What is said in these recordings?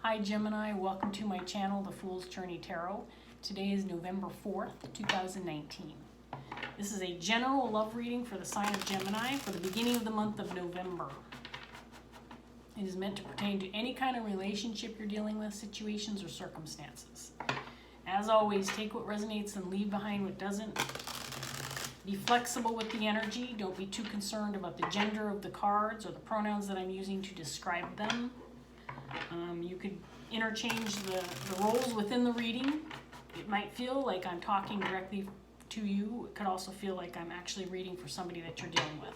Hi Gemini, welcome to my channel, The Fool's Journey Tarot. Today is November 4th, 2019. This is a general love reading for the sign of Gemini for the beginning of the month of November. It is meant to pertain to any kind of relationship you're dealing with, situations, or circumstances. As always, take what resonates and leave behind what doesn't. Be flexible with the energy. Don't be too concerned about the gender of the cards or the pronouns that I'm using to describe them. You could interchange the roles within the reading. It might feel like I'm talking directly to you. It could also feel like I'm actually reading for somebody that you're dealing with.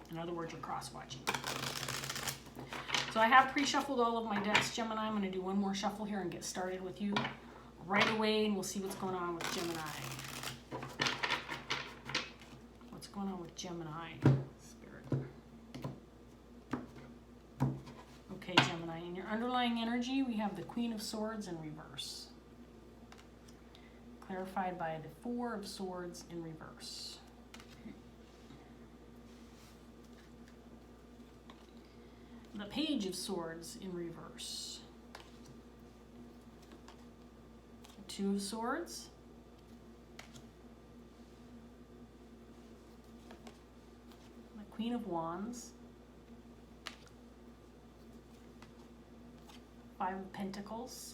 In other words, you're cross-watching. So I have pre-shuffled all of my decks, Gemini. I'm going to do one more shuffle here and get started with you right away, and we'll see what's going on with Gemini. What's going on with Gemini? Spirit. Okay, Gemini, in your underlying energy, we have the Queen of Swords in reverse. Clarified by the Four of Swords in reverse. The Page of Swords in reverse. The Two of Swords. The Queen of Wands. Five of Pentacles.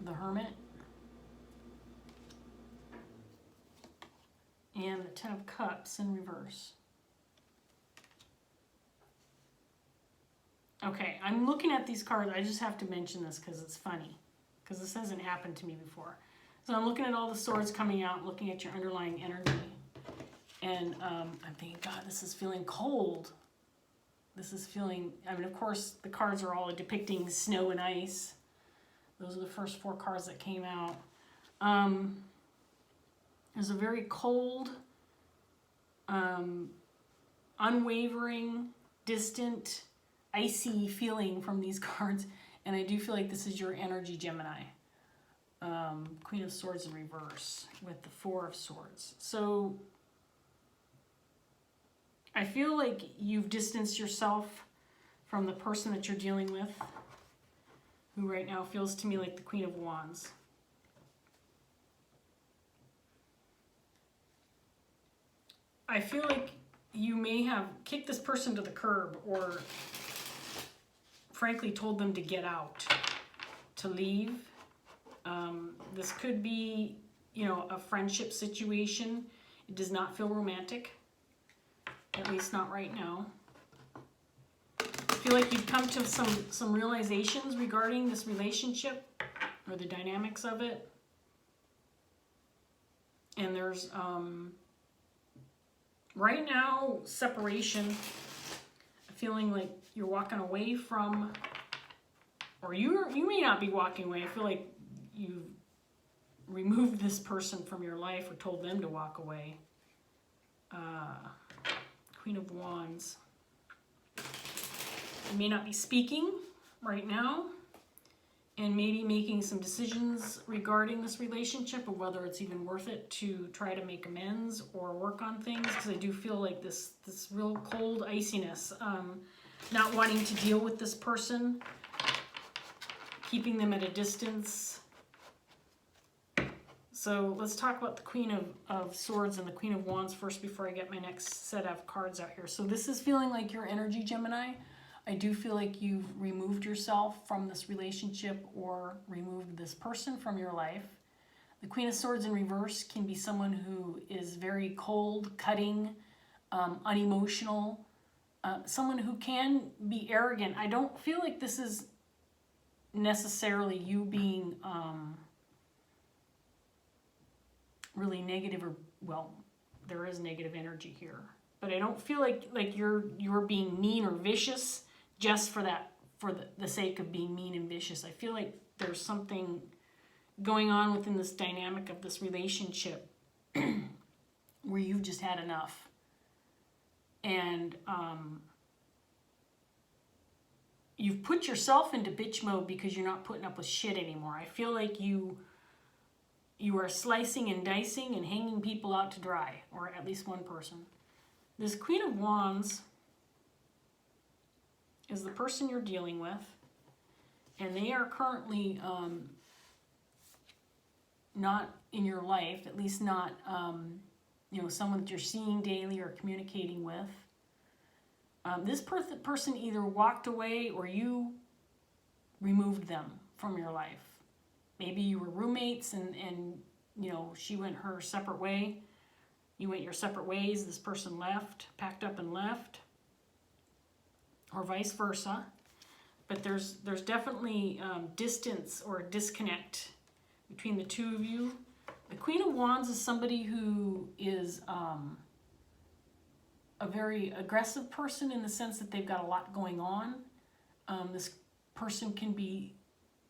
The Hermit. And the Ten of Cups in reverse. Okay, I'm looking at these cards. I just have to mention this because it's funny. Because this hasn't happened to me before. So I'm looking at all the swords coming out, looking at your underlying energy. And I'm thinking, God, this is feeling cold. This is feeling, I mean, of course, the cards are all depicting snow and ice. Those are the first four cards that came out. There's a very cold, unwavering, distant, icy feeling from these cards. And I do feel like this is your energy, Gemini. Queen of Swords in reverse with the Four of Swords. So I feel like you've distanced yourself from the person that you're dealing with, who right now feels to me like the Queen of Wands. I feel like you may have kicked this person to the curb or frankly told them to get out, to leave. This could be, you know, a friendship situation. It does not feel romantic. At least not right now. I feel like you've come to some realizations regarding this relationship or the dynamics of it. And there's, right now, separation, a feeling like you're walking away from, or you may not be walking away. I feel like you've removed this person from your life or told them to walk away. Queen of Wands. You may not be speaking right now and maybe making some decisions regarding this relationship or whether it's even worth it to try to make amends or work on things, because I do feel like this real cold iciness, not wanting to deal with this person, keeping them at a distance. So let's talk about the Queen of Swords and the Queen of Wands first before I get my next set of cards out here. So this is feeling like your energy, Gemini. I do feel like you've removed yourself from this relationship or removed this person from your life. The Queen of Swords in reverse can be someone who is very cold, cutting, unemotional, someone who can be arrogant. I don't feel like this is necessarily you being really negative, or, well, there is negative energy here, but I don't feel like you're being mean or vicious just for the sake of being mean and vicious. I feel like there's something going on within this dynamic of this relationship where you've just had enough, and you've put yourself into bitch mode because you're not putting up with shit anymore. I feel like you are slicing and dicing and hanging people out to dry, or at least one person. This Queen of Wands is the person you're dealing with, and they are currently not in your life, at least not you know, someone that you're seeing daily or communicating with. This person either walked away or you removed them from your life. Maybe you were roommates and you know, she went her separate way. You went your separate ways. This person left, packed up and left, or vice versa. But there's definitely distance or disconnect between the two of you. The Queen of Wands is somebody who is a very aggressive person in the sense that they've got a lot going on. This person can be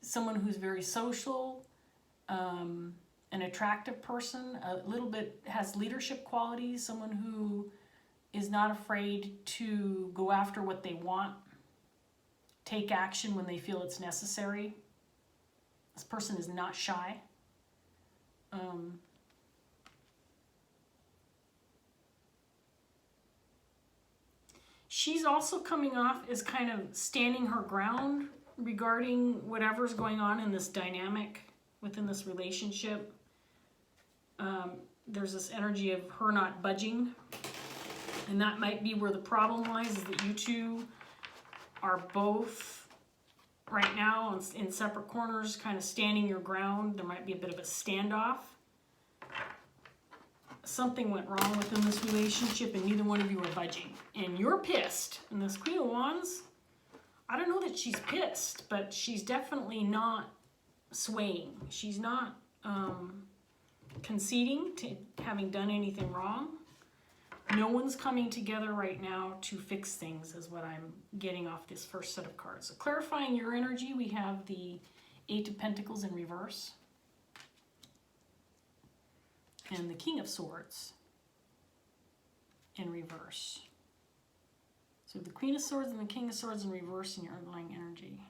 someone who's very social, an attractive person, a little bit has leadership qualities, someone who is not afraid to go after what they want, take action when they feel it's necessary. This person is not shy. She's also coming off as kind of standing her ground regarding whatever's going on in this dynamic within this relationship. There's this energy of her not budging, and that might be where the problem lies, is that you two are both right now in separate corners, kind of standing your ground. There might be a bit of a standoff. Something went wrong within this relationship and neither one of you are budging. And you're pissed. And this Queen of Wands, I don't know that she's pissed, but she's definitely not swaying. She's not conceding to having done anything wrong. No one's coming together right now to fix things, is what I'm getting off this first set of cards. So clarifying your energy, we have the Eight of Pentacles in reverse. And the King of Swords in reverse. So the Queen of Swords and the King of Swords in reverse in your underlying energy.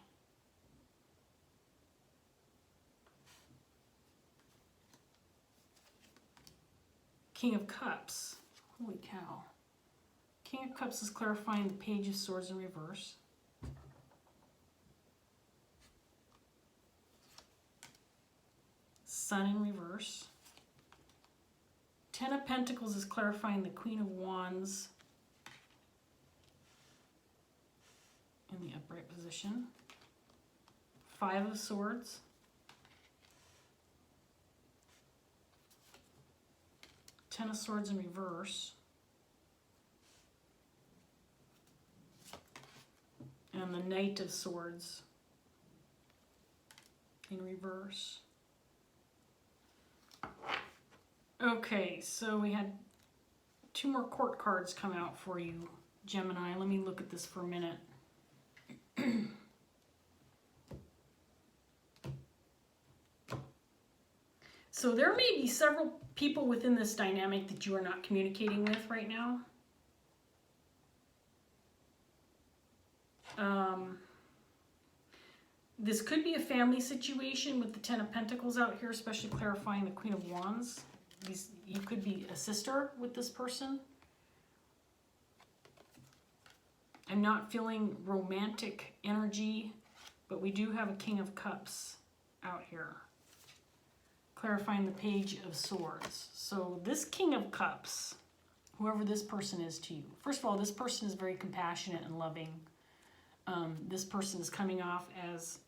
King of Cups. Holy cow. King of Cups is clarifying the Page of Swords in reverse. Sun in reverse. Ten of Pentacles is clarifying the Queen of Wands in the upright position. Five of Swords. Ten of Swords in reverse. And the Knight of Swords in reverse. Okay, so we had two more court cards come out for you, Gemini. Let me look at this for a minute. So there may be several people within this dynamic that you are not communicating with right now. This could be a family situation with the Ten of Pentacles out here, especially clarifying the Queen of Wands. You could be a sister with this person. I'm not feeling romantic energy, but we do have a King of Cups out here, clarifying the Page of Swords. So this King of Cups, whoever this person is to you, first of all, this person is very compassionate and loving. This person is coming off as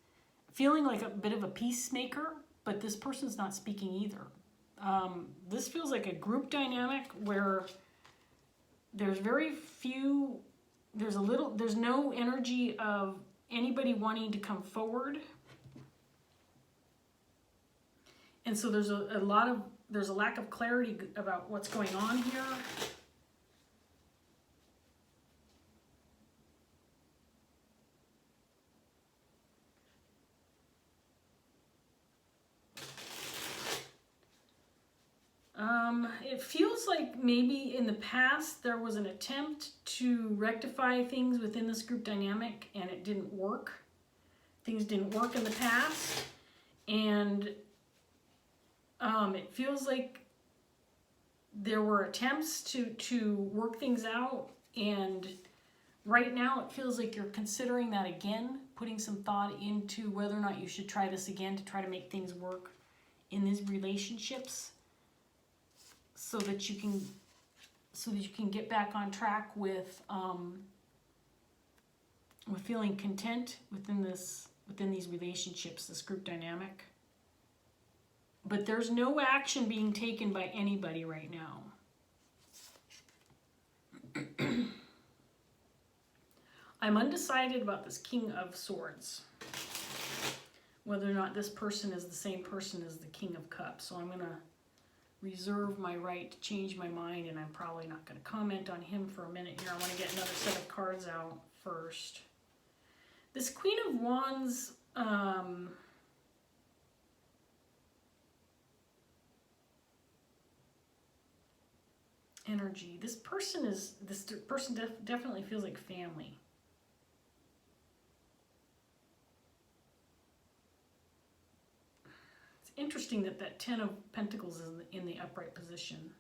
feeling like a bit of a peacemaker, but this person's not speaking either. This feels like a group dynamic where there's very few, there's no energy of anybody wanting to come forward. And so there's a lack of clarity about what's going on here. It feels like maybe in the past there was an attempt to rectify things within this group dynamic and it didn't work. Things didn't work in the past, and it feels like there were attempts to work things out, and right now it feels like you're considering that again, putting some thought into whether or not you should try this again to try to make things work in these relationships, so that you can get back on track with feeling content within these relationships, this group dynamic. But there's no action being taken by anybody right now. I'm undecided about this King of Swords, whether or not this person is the same person as the King of Cups. So I'm going to reserve my right to change my mind, and I'm probably not going to comment on him for a minute here. I want to get another set of cards out first. This Queen of Wands, energy. This person definitely feels like family. It's interesting that 10 of Pentacles is in the upright position.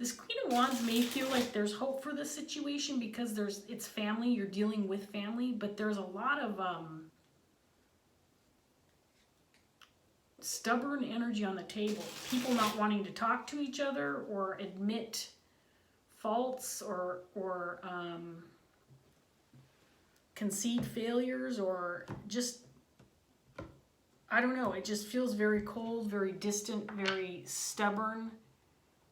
This Queen of Wands may feel like there's hope for this situation because it's family, you're dealing with family, but there's a lot of stubborn energy on the table. People not wanting to talk to each other or admit faults or concede failures, or just, I don't know, it just feels very cold, very distant, very stubborn.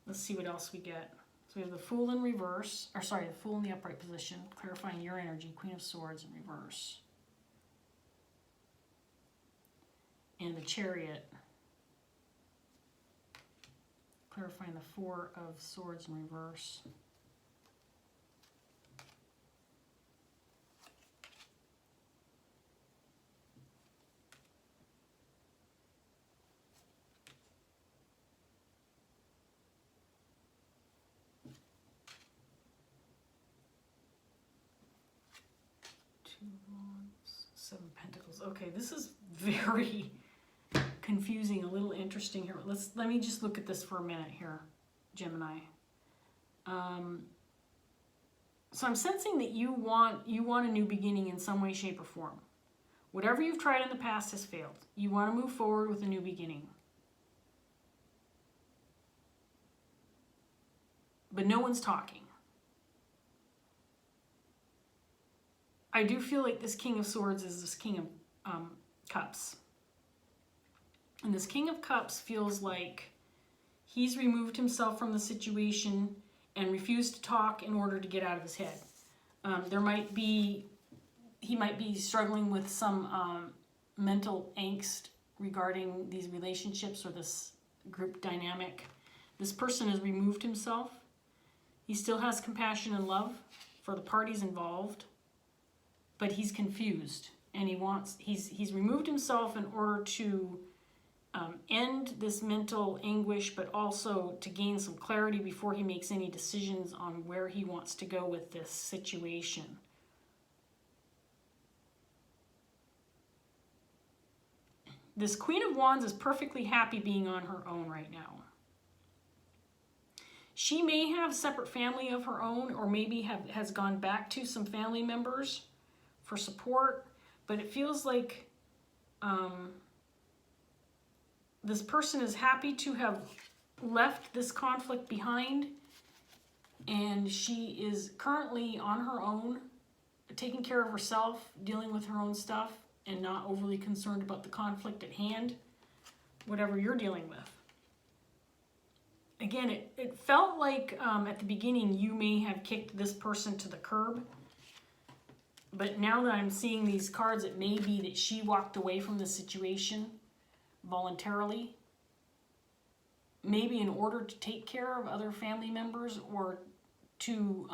Let's see what else we get. So we have the Fool in reverse, or sorry, the Fool in the upright position, clarifying your energy, Queen of Swords in reverse. And the Chariot, clarifying the Four of Swords in reverse. Two of Wands, Seven of Pentacles. Okay, this is very confusing, a little interesting here. Let me just look at this for a minute here, Gemini. So I'm sensing that you want a new beginning in some way, shape, or form. Whatever you've tried in the past has failed. You want to move forward with a new beginning. But no one's talking. I do feel like this King of Swords is this King of Cups. And this King of Cups feels like he's removed himself from the situation and refused to talk in order to get out of his head. He might be struggling with some mental angst regarding these relationships or this group dynamic. This person has removed himself. He still has compassion and love for the parties involved, but he's confused, and he's removed himself in order to end this mental anguish, but also to gain some clarity before he makes any decisions on where he wants to go with this situation. This Queen of Wands is perfectly happy being on her own right now. She may have separate family of her own, or maybe has gone back to some family members for support, but it feels like this person is happy to have left this conflict behind, and she is currently on her own, taking care of herself, dealing with her own stuff, and not overly concerned about the conflict at hand, whatever you're dealing with. Again, it felt like at the beginning you may have kicked this person to the curb, but now that I'm seeing these cards, it may be that she walked away from the situation voluntarily, maybe in order to take care of other family members or to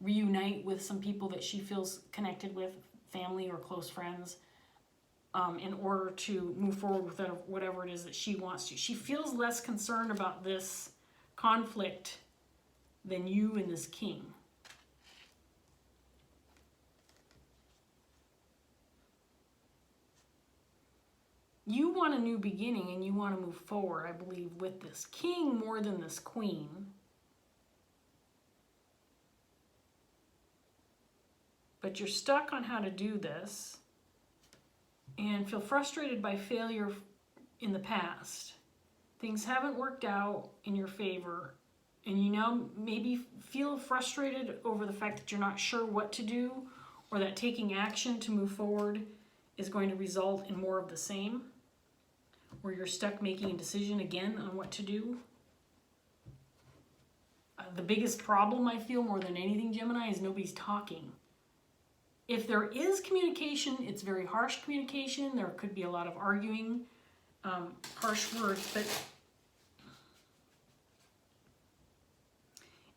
reunite with some people that she feels connected with, family or close friends, in order to move forward with whatever it is that she wants to. She feels less concerned about this conflict than you and this king. You want a new beginning and you want to move forward, I believe, with this king more than this queen. But you're stuck on how to do this and feel frustrated by failure in the past. Things haven't worked out in your favor, and you now maybe feel frustrated over the fact that you're not sure what to do, or that taking action to move forward is going to result in more of the same, or you're stuck making a decision again on what to do. The biggest problem I feel more than anything, Gemini, is nobody's talking. If there is communication, it's very harsh communication. There could be a lot of arguing, harsh words, but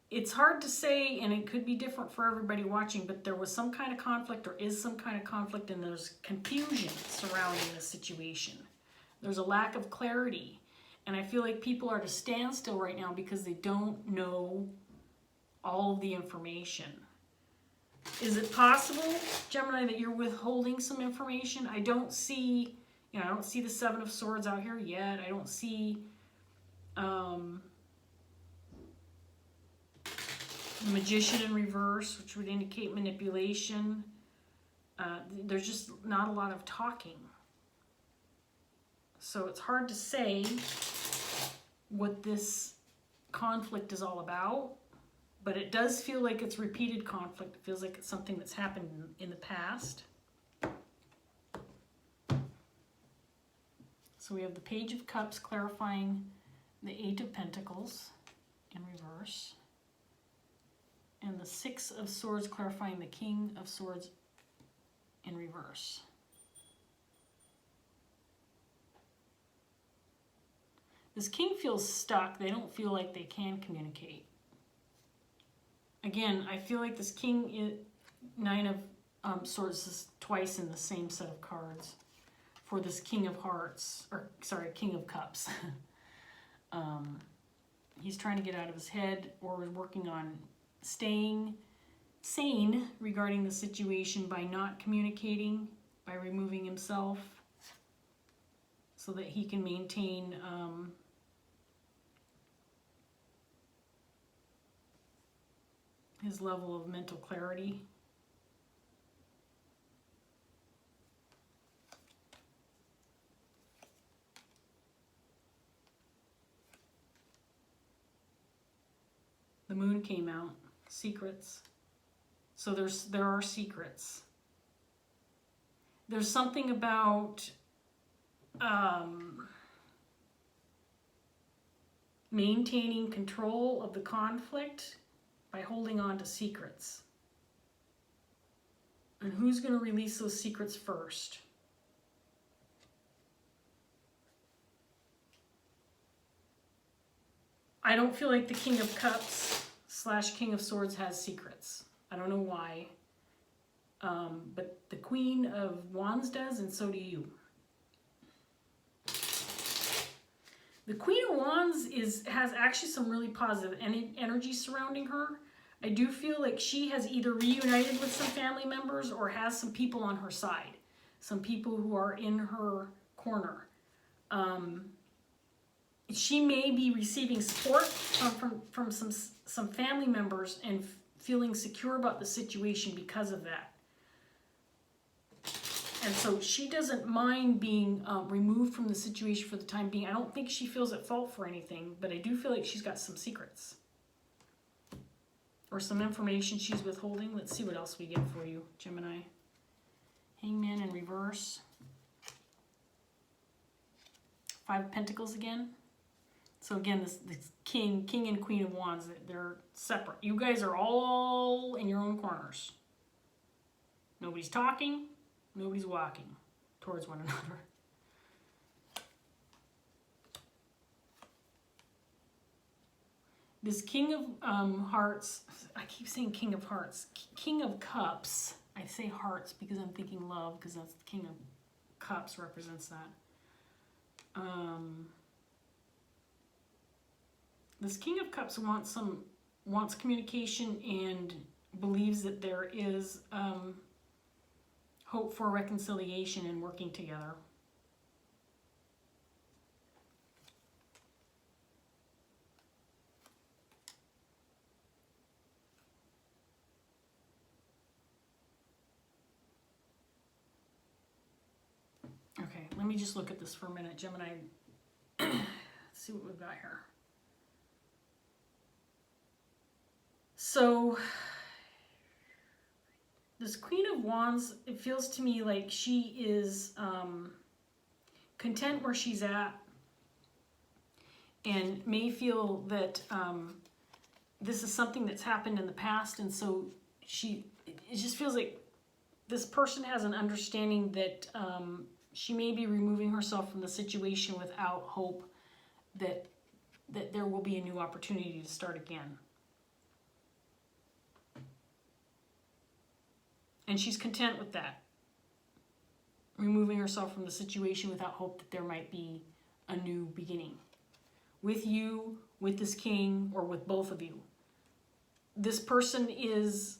it's hard to say, and it could be different for everybody watching, but there was some kind of conflict, or is some kind of conflict, and there's confusion surrounding the situation. There's a lack of clarity, and I feel like people are at a standstill right now because they don't know all of the information. Is it possible, Gemini, that you're withholding some information? I don't see, I don't see the Seven of Swords out here yet. I don't see the Magician in reverse, which would indicate manipulation. There's just not a lot of talking. So it's hard to say what this conflict is all about, but it does feel like it's repeated conflict. It feels like it's something that's happened in the past. So we have the Page of Cups clarifying the Eight of Pentacles in reverse, and the Six of Swords clarifying the King of Swords in reverse. This king feels stuck. They don't feel like they can communicate. Again, I feel like this king is Nine of Swords is twice in the same set of cards for this King of Hearts, or sorry, King of Cups. He's trying to get out of his head, or is working on staying sane regarding the situation by not communicating, by removing himself so that he can maintain his level of mental clarity. The Moon came out. Secrets. So there are secrets. There's something about maintaining control of the conflict by holding on to secrets. And who's going to release those secrets first? I don't feel like the King of Cups / King of Swords has secrets. I don't know why. But the Queen of Wands does, and so do you. The Queen of Wands has actually some really positive energy surrounding her. I do feel like she has either reunited with some family members or has some people on her side. Some people who are in her corner. She may be receiving support from some family members and feeling secure about the situation because of that. And so she doesn't mind being removed from the situation for the time being. I don't think she feels at fault for anything, but I do feel like she's got some secrets. Or some information she's withholding. Let's see what else we get for you, Gemini. Hangman in reverse. Five of Pentacles again. So again, this King and Queen of Wands, they're separate. You guys are all in your own corners. Nobody's talking. Nobody's walking towards one another. This King of Hearts, I keep saying King of Hearts, King of Cups. I say hearts because I'm thinking love, because that's the King of Cups represents that. This King of Cups wants communication and believes that there is hope for reconciliation and working together. let me just look at this for a minute, Gemini. Let's see what we've got here. So, this Queen of Wands, it feels to me like she is content where she's at and may feel that this is something that's happened in the past, and so it just feels like this person has an understanding that she may be removing herself from the situation without hope that there will be a new opportunity to start again. And she's content with that. Removing herself from the situation without hope that there might be a new beginning. With you, with this king, or with both of you. This person is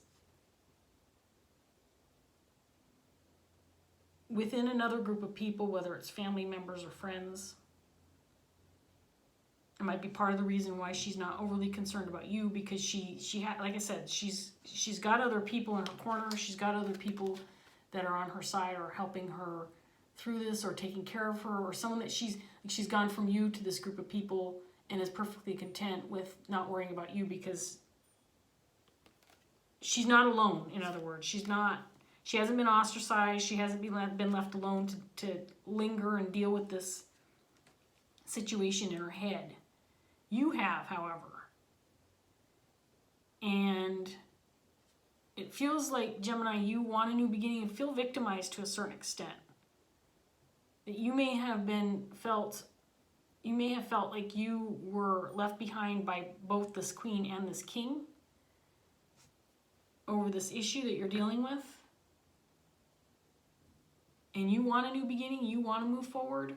within another group of people, whether it's family members or friends. It might be part of the reason why she's not overly concerned about you, because she like I said, she's got other people in her corner. She's got other people that are on her side or helping her through this or taking care of her, or someone that she's gone from you to this group of people and is perfectly content with not worrying about you, because she's not alone. In other words, she hasn't been ostracized. She hasn't been left alone to linger and deal with this situation in her head. You have, however. And it feels like, Gemini, you want a new beginning and feel victimized to a certain extent. That you may have felt like you were left behind by both this queen and this king over this issue that you're dealing with. And you want a new beginning, you want to move forward,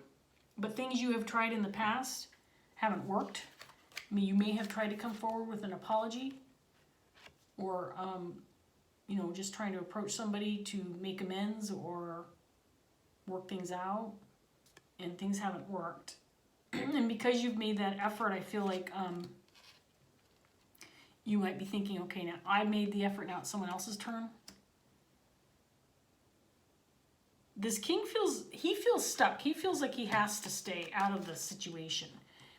but things you have tried in the past haven't worked. I mean, you may have tried to come forward with an apology, or just trying to approach somebody to make amends or work things out, and things haven't worked. And because you've made that effort, I feel like you might be thinking, okay, now I made the effort, now it's someone else's turn. This king feels stuck. He feels like he has to stay out of the situation.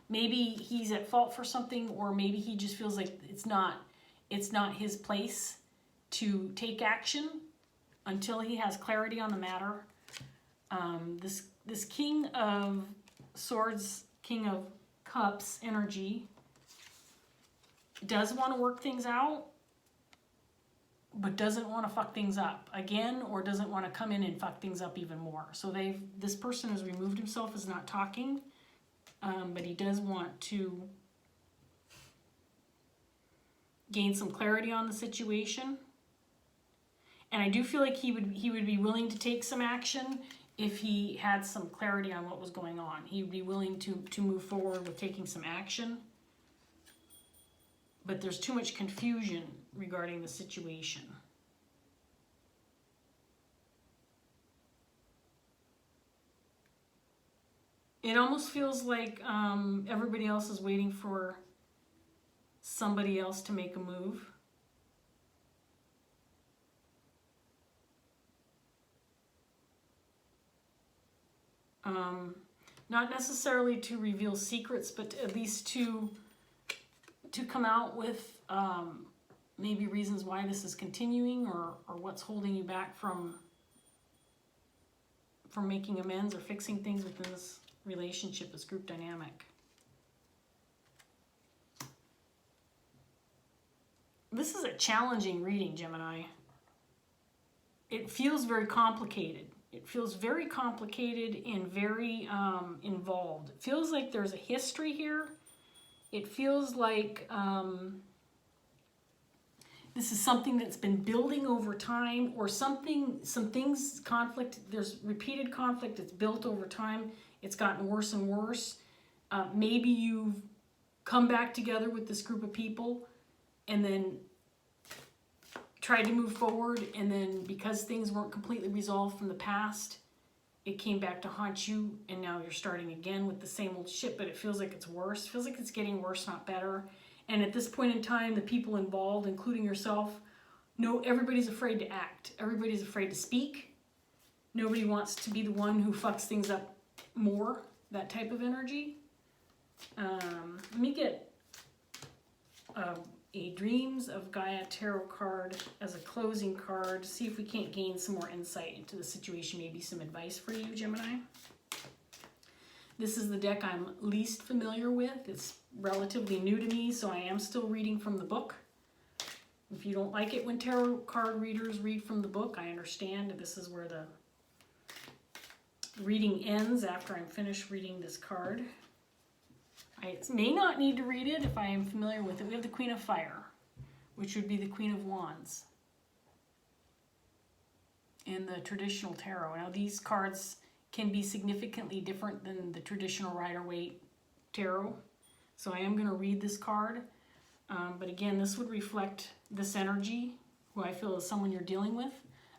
Maybe he's at fault for something, or maybe he just feels like it's not his place to take action until he has clarity on the matter. This King of Swords, King of Cups energy does want to work things out, but doesn't want to fuck things up again, or doesn't want to come in and fuck things up even more. So this person has removed himself, is not talking, but he does want to gain some clarity on the situation. And I do feel like he would be willing to take some action if he had some clarity on what was going on. He would be willing to move forward with taking some action. But there's too much confusion regarding the situation. It almost feels like everybody else is waiting for somebody else to make a move. Not necessarily to reveal secrets, but at least to come out with maybe reasons why this is continuing, or what's holding you back from making amends or fixing things within this relationship, this group dynamic. This is a challenging reading, Gemini. It feels very complicated. It feels very complicated and very involved. It feels like there's a history here. It feels like this is something that's been building over time, or conflict, there's repeated conflict, it's built over time, it's gotten worse and worse. Maybe you've come back together with this group of people and then tried to move forward, and then because things weren't completely resolved from the past, it came back to haunt you, and now you're starting again with the same old shit, but it feels like it's worse. It feels like it's getting worse, not better. And at this point in time, the people involved, including yourself, everybody's afraid to act. Everybody's afraid to speak. Nobody wants to be the one who fucks things up more that type of energy. Let me get a Dreams of Gaia tarot card as a closing card. See if we can't gain some more insight into the situation, maybe some advice for you, Gemini. This is the deck I'm least familiar with. It's relatively new to me, so I am still reading from the book. If you don't like it when tarot card readers read from the book, I understand. This is where the reading ends after I'm finished reading this card. I may not need to read it if I am familiar with it. We have the Queen of Fire, which would be the Queen of Wands in the traditional tarot. Now these cards can be significantly different than the traditional Rider-Waite tarot. So I am going to read this card. But again, this would reflect this energy, who I feel is someone you're dealing with.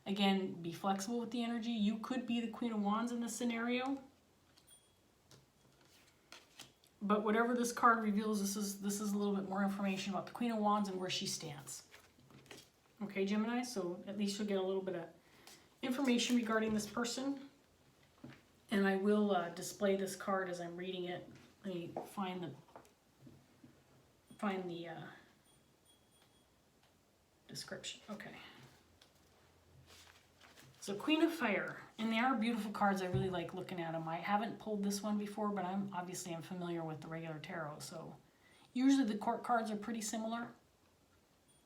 Again, be flexible with the energy. You could be the Queen of Wands in this scenario. But whatever this card reveals, this is a little bit more information about the Queen of Wands and where she stands. Okay, Gemini, so at least you'll get a little bit of information regarding this person. And I will display this card as I'm reading it. Let me find the description. Okay. So Queen of Fire, and they are beautiful cards. I really like looking at them. I haven't pulled this one before, but I'm familiar with the regular tarot. So usually the court cards are pretty similar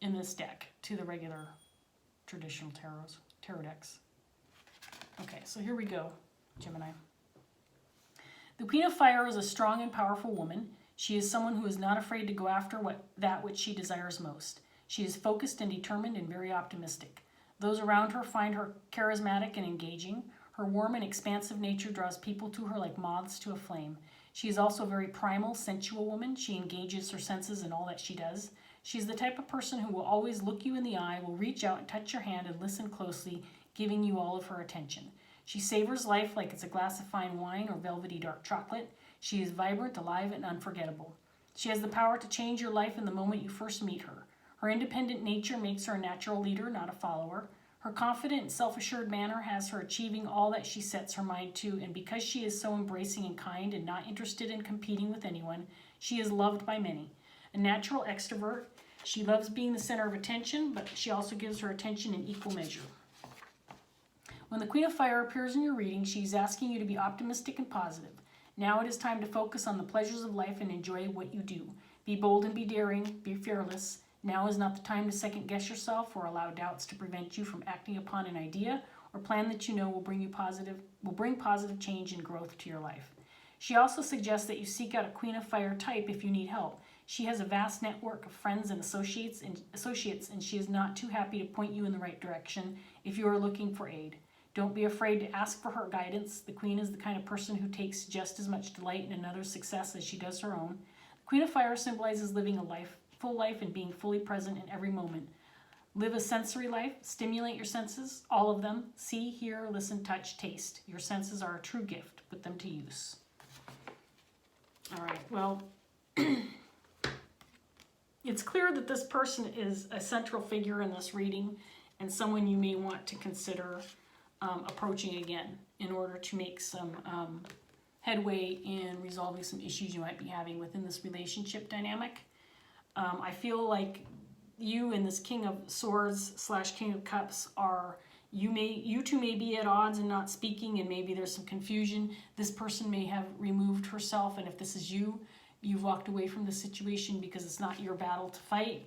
in this deck to the regular traditional tarot decks. Okay, so here we go, Gemini. The Queen of Fire is a strong and powerful woman. She is someone who is not afraid to go after that which she desires most. She is focused and determined and very optimistic. Those around her find her charismatic and engaging. Her warm and expansive nature draws people to her like moths to a flame. She is also a very primal, sensual woman. She engages her senses in all that she does. She is the type of person who will always look you in the eye, will reach out and touch your hand and listen closely, giving you all of her attention. She savors life like it's a glass of fine wine or velvety dark chocolate. She is vibrant, alive, and unforgettable. She has the power to change your life in the moment you first meet her. Her independent nature makes her a natural leader, not a follower. Her confident and self-assured manner has her achieving all that she sets her mind to, and because she is so embracing and kind and not interested in competing with anyone, she is loved by many. A natural extrovert, she loves being the center of attention, but she also gives her attention in equal measure. When the Queen of Fire appears in your reading, she is asking you to be optimistic and positive. Now it is time to focus on the pleasures of life and enjoy what you do. Be bold and be daring, be fearless. Now is not the time to second-guess yourself or allow doubts to prevent you from acting upon an idea or plan that you know will bring positive change and growth to your life. She also suggests that you seek out a Queen of Fire type if you need help. She has a vast network of friends and associates, and she is not too happy to point you in the right direction if you are looking for aid. Don't be afraid to ask for her guidance. The Queen is the kind of person who takes just as much delight in another's success as she does her own. The Queen of Fire symbolizes living a full life and being fully present in every moment. Live a sensory life. Stimulate your senses, all of them. See, hear, listen, touch, taste. Your senses are a true gift. Put them to use. All right, well, it's clear that this person is a central figure in this reading and someone you may want to consider approaching again in order to make some headway in resolving some issues you might be having within this relationship dynamic. I feel like you and this King of Swords / King of Cups you two may be at odds and not speaking, and maybe there's some confusion. This person may have removed herself, and if this is you, you've walked away from the situation because it's not your battle to fight.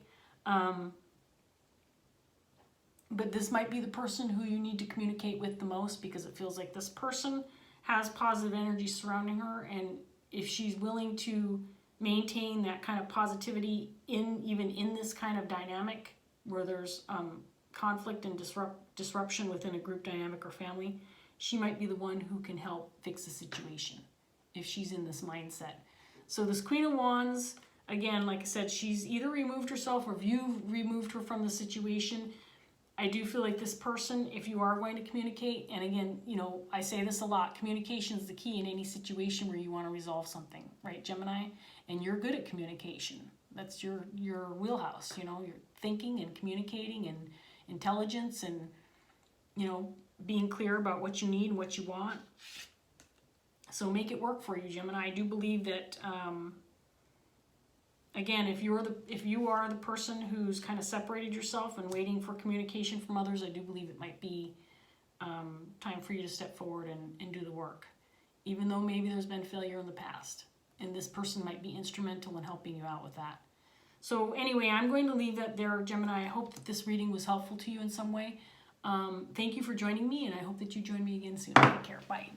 But this might be the person who you need to communicate with the most, because it feels like this person has positive energy surrounding her, and if she's willing to maintain that kind of positivity even in this kind of dynamic where there's conflict and disruption within a group dynamic or family, she might be the one who can help fix the situation if she's in this mindset. So this Queen of Wands, again, like I said, she's either removed herself or you've removed her from the situation. I do feel like this person, if you are going to communicate, and again, you know, I say this a lot, communication is the key in any situation where you want to resolve something, right, Gemini? And you're good at communication. That's your wheelhouse, you know, you're thinking and communicating and intelligence and, you know, being clear about what you need and what you want. So make it work for you, Gemini. I do believe that, again, if you are the person who's kind of separated yourself and waiting for communication from others, I do believe it might be time for you to step forward and do the work. Even though maybe there's been failure in the past. And this person might be instrumental in helping you out with that. So anyway, I'm going to leave that there, Gemini. I hope that this reading was helpful to you in some way. Thank you for joining me, and I hope that you join me again soon. Take care. Bye.